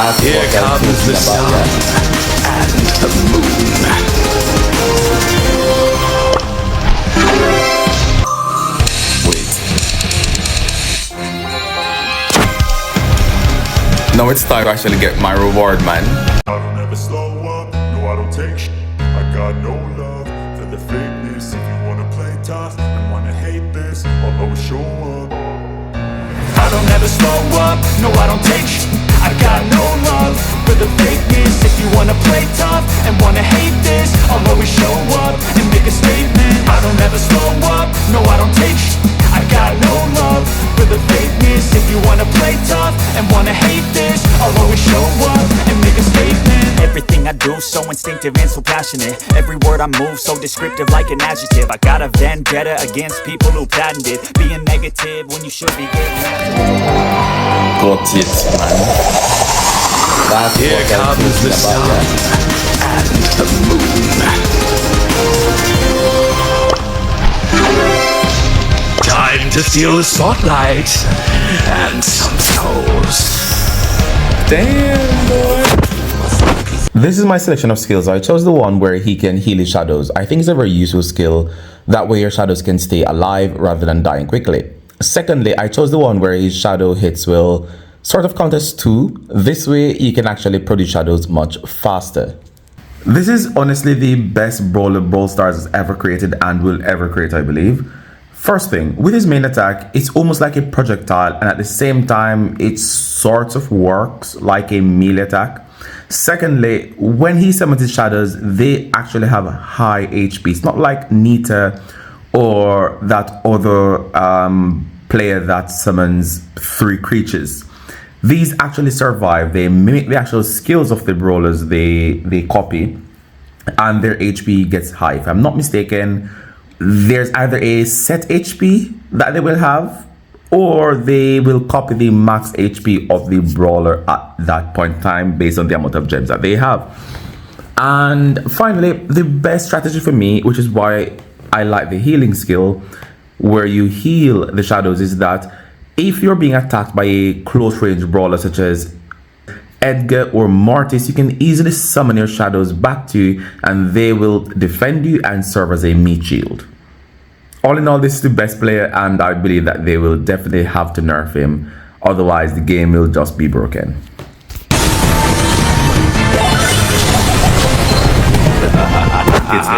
Here comes the sun and the moon. Wait. Now it's time to actually get my reward, man. I don't ever slow up, no I don't take shit. I got no love for the fakeness. If you wanna play tough and wanna hate this, I'll always show up. I don't ever slow up, no I don't take shit. I got no love for the fakeness. If you wanna play tough and wanna hate this, I'll always show up and make a statement. I don't ever slow up, no I don't take shit. I got no love for the fakeness. If you wanna play tough and wanna hate this, I'll always show up and make a statement. Everything I do so instinctive and so passionate. Every word I move so descriptive like an adjective. I got a vendetta against people who patented being negative when you should be getting. Got it, man. Here comes the sun and the moon. Time to steal the spotlight and some souls. Damn, boy. This is my selection of skills. I chose the one where he can heal his shadows. I think it's a very useful skill. That way your shadows can stay alive rather than dying quickly. Secondly, I chose the one where his shadow hits will sort of count as 2. This way you can actually produce shadows much faster. This is honestly the best brawler Brawl Stars has ever created and will ever create, I believe. First thing, with his main attack, it's almost like a projectile, and at the same time it sort of works like a melee attack. Secondly, when he summons his shadows, they actually have high HP. It's not like Nita or that other player that summons 3 creatures. These actually survive. They mimic the actual skills of the brawlers they copy, and their HP gets high. If I'm not mistaken, there's either a set HP that they will have, or they will copy the max HP of the brawler at that point in time based on the amount of gems that they have. And finally, the best strategy for me, which is why I like the healing skill where you heal the shadows, is that if you're being attacked by a close range brawler such as Edgar or Mortis, you can easily summon your shadows back to you and they will defend you and serve as a meat shield. All in all, this is the best player, and I believe that they will definitely have to nerf him. Otherwise, the game will just be broken. It's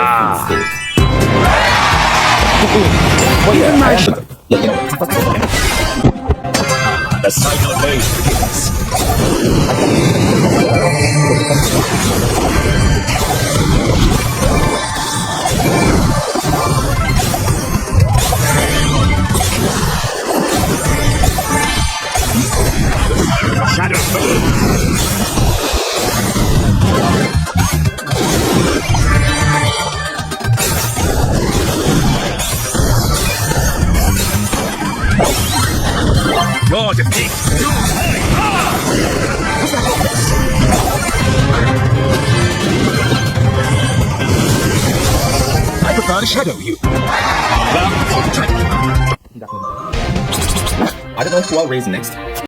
The cycle begins. Shadow your defeat. I prefer to shadow you. I don't know who I'll raise next.